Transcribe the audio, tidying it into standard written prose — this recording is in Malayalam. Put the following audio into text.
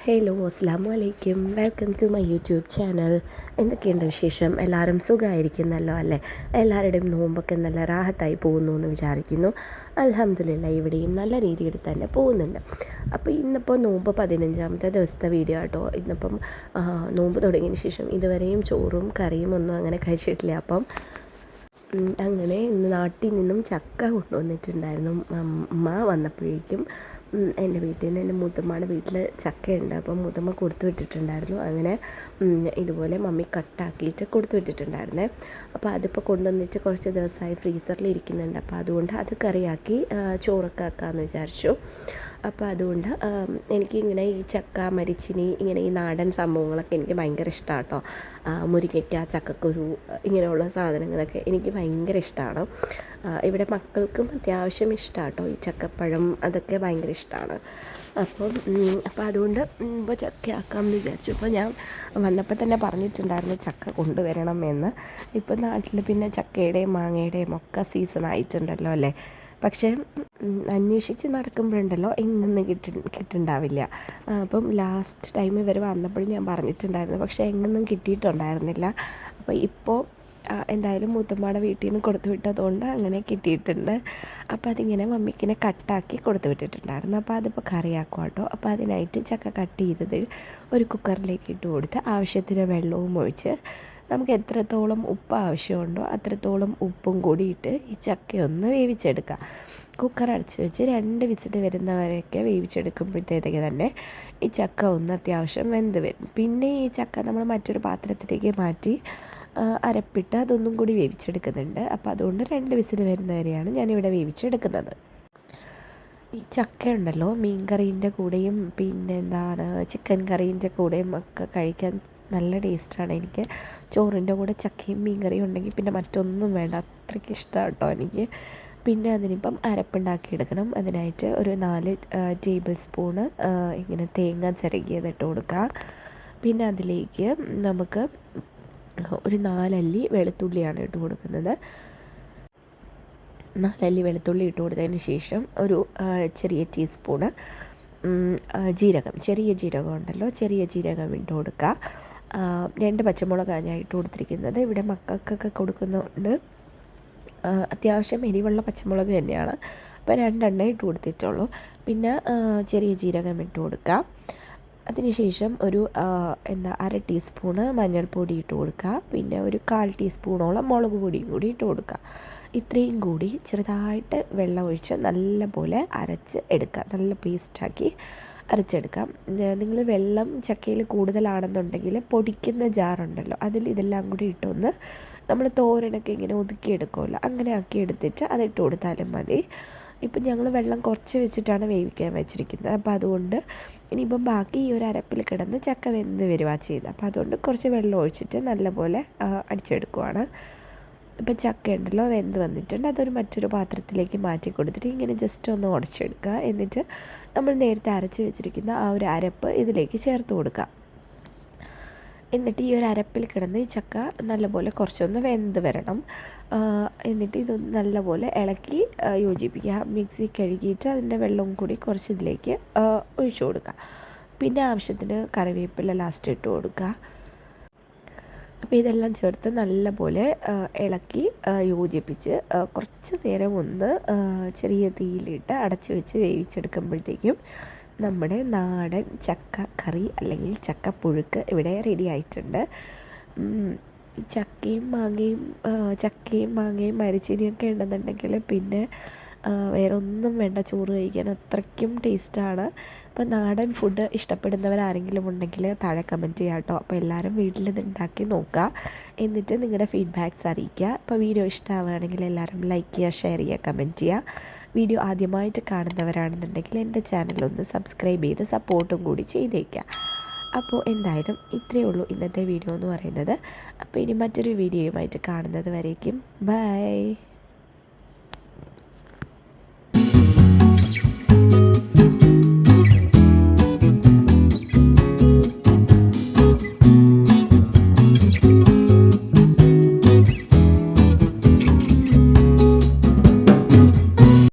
ഹലോ അസ്സാമു അലൈക്കും, welcome to my YouTube channel. എന്തൊക്കെയുണ്ട് വിശേഷം? എല്ലാവരും സുഖമായിരിക്കുന്നല്ലോ അല്ലേ? എല്ലാവരുടെയും നോമ്പൊക്കെ നല്ല റാഹത്തായി പോകുന്നു എന്ന് വിചാരിക്കുന്നു. അൽഹംദുലില്ലാ, ഇവിടെയും നല്ല രീതിയിൽ തന്നെ പോകുന്നുണ്ട്. അപ്പോൾ ഇന്നിപ്പോൾ നോമ്പ് 15ാമത്തെ ദിവസത്തെ വീഡിയോ ആട്ടോ. ഇന്നിപ്പം നോമ്പ് തുടങ്ങിയതിന് ശേഷം ഇതുവരെയും ചോറും കറിയും ഒന്നും അങ്ങനെ കഴിച്ചിട്ടില്ല. അപ്പം അങ്ങനെ ഇന്ന് നാട്ടിൽ നിന്നും ചക്ക കൊണ്ടുവന്നിട്ടുണ്ടായിരുന്നു. അമ്മ വന്നപ്പോഴേക്കും എൻ്റെ വീട്ടിൽ നിന്ന് എൻ്റെ മുത്തമ്മയുടെ വീട്ടിൽ ചക്കയുണ്ട്. അപ്പം മുത്തമ്മ കൊടുത്തു വിട്ടിട്ടുണ്ടായിരുന്നു. അങ്ങനെ ഇതുപോലെ മമ്മി കട്ടാക്കിയിട്ട് കൊടുത്തു വിട്ടിട്ടുണ്ടായിരുന്നേ. അപ്പോൾ അതിപ്പോൾ കൊണ്ടുവന്നിട്ട് കുറച്ച് ദിവസമായി ഫ്രീസറിൽ ഇരിക്കുന്നുണ്ട്. അപ്പോൾ അതുകൊണ്ട് അത് കറിയാക്കി ചോറൊക്കെ ആക്കാമെന്ന് വിചാരിച്ചു. അപ്പോൾ അതുകൊണ്ട് എനിക്കിങ്ങനെ ഈ ചക്ക, മരിച്ചിനി, ഇങ്ങനെ ഈ നാടൻ സംഭവങ്ങളൊക്കെ എനിക്ക് ഭയങ്കര ഇഷ്ടമാണ് കേട്ടോ. മുരിങ്ങയ്ക്ക, ചക്കക്കുരു, ഇങ്ങനെയുള്ള സാധനങ്ങളൊക്കെ എനിക്ക് ഭയങ്കര ഇഷ്ടമാണ്. ഇവിടെ മക്കൾക്കും അത്യാവശ്യം ഇഷ്ടമാണ് കേട്ടോ. ഈ ചക്കപ്പഴം അതൊക്കെ ഭയങ്കര ഇഷ്ടമാണ്. അപ്പോൾ അതുകൊണ്ട് ഇപ്പോൾ ചക്കയാക്കാമെന്ന് വിചാരിച്ചു. ഇപ്പോൾ ഞാൻ വന്നപ്പോൾ തന്നെ പറഞ്ഞിട്ടുണ്ടായിരുന്നു ചക്ക കൊണ്ടുവരണം എന്ന്. ഇപ്പോൾ നാട്ടിൽ പിന്നെ ചക്കയുടെയും മാങ്ങയുടെയും ഒക്കെ സീസൺ ആയിട്ടുണ്ടല്ലോ അല്ലേ? പക്ഷേ അന്വേഷിച്ച് നടക്കുമ്പോഴുണ്ടല്ലോ എങ്ങൊന്നും കിട്ടുന്നുണ്ടാവില്ല. അപ്പം ലാസ്റ്റ് ടൈം ഇവർ വന്നപ്പോഴും ഞാൻ പറഞ്ഞിട്ടുണ്ടായിരുന്നു, പക്ഷേ എങ്ങൊന്നും കിട്ടിയിട്ടുണ്ടായിരുന്നില്ല. അപ്പോൾ ഇപ്പോൾ എന്തായാലും മുത്തമ്മയുടെ വീട്ടിൽ നിന്ന് കൊടുത്തു വിട്ടതുകൊണ്ട് അങ്ങനെ കിട്ടിയിട്ടുണ്ട്. അപ്പോൾ അതിങ്ങനെ മമ്മിക്കിനെ കട്ടാക്കി കൊടുത്തു വിട്ടിട്ടുണ്ടായിരുന്നു. അപ്പോൾ അതിപ്പോൾ കറിയാക്കും കേട്ടോ. അപ്പോൾ അതിനായിട്ട് ചക്ക കട്ട് ചെയ്തത് ഒരു കുക്കറിലേക്ക് ഇട്ട് കൊടുത്ത് ആവശ്യത്തിന് വെള്ളവും ഒഴിച്ച് നമുക്ക് എത്രത്തോളം ഉപ്പ് ആവശ്യമുണ്ടോ അത്രത്തോളം ഉപ്പും കൂടിയിട്ട് ഈ ചക്കയൊന്ന് വേവിച്ചെടുക്കുക. കുക്കർ അടച്ച് വെച്ച് 2 വിസിൽ വരുന്നവരെയൊക്കെ വേവിച്ചെടുക്കുമ്പോഴത്തേക്ക് തന്നെ ഈ ചക്ക ഒന്ന് അത്യാവശ്യം വെന്ത് വരും. പിന്നെ ഈ ചക്ക നമ്മൾ മറ്റൊരു പാത്രത്തിലേക്ക് മാറ്റി അരപ്പിട്ട് അതൊന്നും കൂടി വേവിച്ചെടുക്കുന്നുണ്ട്. അപ്പോൾ അതുകൊണ്ട് 2 വിസിൽ വരുന്നവരെയാണ് ഞാനിവിടെ വേവിച്ചെടുക്കുന്നത്. ഈ ചക്ക ഉണ്ടല്ലോ, മീൻ കറീൻ്റെ കൂടെയും പിന്നെ ചിക്കൻ കറീൻ്റെ കൂടെയും ഒക്കെ കഴിക്കാൻ നല്ല ടേസ്റ്റാണ്. എനിക്ക് ചോറിൻ്റെ കൂടെ ചക്കയും മീൻ കറിയും ഉണ്ടെങ്കിൽ പിന്നെ മറ്റൊന്നും വേണ്ട, അത്രയ്ക്ക് ഇഷ്ടമാണ് കേട്ടോ എനിക്ക്. പിന്നെ അതിനിപ്പം അരപ്പുണ്ടാക്കിയെടുക്കണം. അതിനായിട്ട് ഒരു 4 ടേബിൾ സ്പൂണ് ഇങ്ങനെ തേങ്ങ ചിരകിയതിട്ട് കൊടുക്കുക. പിന്നെ അതിലേക്ക് നമുക്ക് ഒരു 4 അല്ലി വെളുത്തുള്ളിയാണ് ഇട്ട് കൊടുക്കുന്നത്. 4 അല്ലി വെളുത്തുള്ളി ഇട്ട് കൊടുത്തതിന് ശേഷം ഒരു ചെറിയ ടീസ്പൂണ് ജീരകം, ചെറിയ ജീരകം ഉണ്ടല്ലോ, ചെറിയ ജീരകം ഇട്ട് കൊടുക്കുക. 2 പച്ചമുളകാണ് ഞാൻ ഇട്ട് കൊടുത്തിരിക്കുന്നത്. ഇവിടെ മക്കൾക്കൊക്കെ കൊടുക്കുന്നതുകൊണ്ട് അത്യാവശ്യം എരിവുള്ള പച്ചമുളക് തന്നെയാണ്. അപ്പോൾ 2 എണ്ണ ഇട്ട് കൊടുത്തിട്ടുള്ളൂ. പിന്നെ ചെറിയ ജീരകം ഇട്ട് കൊടുക്കുക. അതിനുശേഷം ഒരു അര ടീസ്പൂണ് മഞ്ഞൾപ്പൊടി ഇട്ട് കൊടുക്കുക. പിന്നെ ഒരു 1/4 ടീസ്പൂണോളം മുളക് പൊടിയും കൂടി ഇട്ട് കൊടുക്കുക. ഇത്രയും കൂടി ചെറുതായിട്ട് വെള്ളം ഒഴിച്ച് നല്ലപോലെ അരച്ച് എടുക്കുക, നല്ല പേസ്റ്റാക്കി അരച്ചെടുക്കാം. നിങ്ങൾ വെള്ളം ചക്കയിൽ കൂടുതലാണെന്നുണ്ടെങ്കിൽ പൊടിക്കുന്ന ജാറുണ്ടല്ലോ അതിൽ ഇതെല്ലാം കൂടി ഇട്ടൊന്ന് നമ്മൾ തോരനൊക്കെ ഇങ്ങനെ ഒതുക്കിയെടുക്കുമല്ലോ, അങ്ങനെ ആക്കി എടുത്തിട്ട് അതിട്ട് കൊടുത്താലും മതി. ഇപ്പം ഞങ്ങൾ വെള്ളം കുറച്ച് വെച്ചിട്ടാണ് വേവിക്കാൻ വെച്ചിരിക്കുന്നത്. അപ്പോൾ അതുകൊണ്ട് ഇനിയിപ്പം ബാക്കി ഈ ഒരു അരപ്പിൽ കിടന്ന് ചക്ക വെന്ത് വരുവാ ചെയ്യുന്നത്. അപ്പോൾ അതുകൊണ്ട് കുറച്ച് വെള്ളം ഒഴിച്ചിട്ട് നല്ലപോലെ അടിച്ചെടുക്കുവാണ്. ഇപ്പം ചക്ക ഉണ്ടല്ലോ വെന്ത് വന്നിട്ടുണ്ട്. അതൊരു മറ്റൊരു പാത്രത്തിലേക്ക് മാറ്റി കൊടുത്തിട്ട് ഇങ്ങനെ ജസ്റ്റ് ഒന്ന് ഉടച്ചെടുക്കുക. എന്നിട്ട് നമ്മൾ നേരത്തെ അരച്ച് വെച്ചിരിക്കുന്ന ആ ഒരു അരപ്പ് ഇതിലേക്ക് ചേർത്ത് കൊടുക്കുക. എന്നിട്ട് ഈ ഒരു അരപ്പിൽ കിടന്ന് ഈ ചക്ക നല്ലപോലെ കുറച്ചൊന്ന് വെന്ത് വരണം. എന്നിട്ട് ഇത് നല്ലപോലെ ഇളക്കി യോജിപ്പിക്കുക. മിക്സി കഴുകിയിട്ട് അതിൻ്റെ വെള്ളവും കൂടി കുറച്ച് ഇതിലേക്ക് ഒഴിച്ചു കൊടുക്കുക. പിന്നെ ആവശ്യത്തിന് കറിവേപ്പില ലാസ്റ്റ് ഇട്ട് കൊടുക്കുക. അപ്പോൾ ഇതെല്ലാം ചേർത്ത് നല്ലപോലെ ഇളക്കി യോജിപ്പിച്ച് കുറച്ച് നേരം ഒന്ന് ചെറിയ തീയിലിട്ട് അടച്ച് വെച്ച് വേവിച്ചെടുക്കുമ്പോഴത്തേക്കും നമ്മുടെ നാടൻ ചക്ക കറി അല്ലെങ്കിൽ ചക്കപ്പുഴുക്ക് ഇവിടെ റെഡി ആയിട്ടുണ്ട്. ചക്കയും മാങ്ങയും മരിച്ചിനിയൊക്കെ ഉണ്ടെന്നുണ്ടെങ്കിൽ പിന്നെ വേറെ ഒന്നും വേണ്ട ചോറ് കഴിക്കാൻ, അത്രയ്ക്കും ടേസ്റ്റാണ്. അപ്പോൾ നാടൻ ഫുഡ് ഇഷ്ടപ്പെടുന്നവരാരെങ്കിലും ഉണ്ടെങ്കിൽ താഴെ കമൻറ്റ് ചെയ്യാം കേട്ടോ. അപ്പോൾ എല്ലാവരും വീട്ടിൽ ഇത് ഉണ്ടാക്കി നോക്കുക, എന്നിട്ട് നിങ്ങളുടെ ഫീഡ്ബാക്ക്സ് അറിയിക്കുക. അപ്പോൾ വീഡിയോ ഇഷ്ടമാവുകയാണെങ്കിൽ എല്ലാവരും ലൈക്ക് ചെയ്യുക, ഷെയർ ചെയ്യുക, കമൻറ്റ് ചെയ്യുക. വീഡിയോ ആദ്യമായിട്ട് കാണുന്നവരാണെന്നുണ്ടെങ്കിൽ എൻ്റെ ചാനലൊന്ന് സബ്സ്ക്രൈബ് ചെയ്ത് സപ്പോർട്ടും കൂടി ചെയ്തേക്കുക. അപ്പോൾ എന്തായാലും ഇത്രയേ ഉള്ളൂ ഇന്നത്തെ വീഡിയോ എന്ന് പറയുന്നത്. അപ്പോൾ ഇനി മറ്റൊരു വീഡിയോയുമായിട്ട് കാണുന്നത് വരേക്കും ബൈ.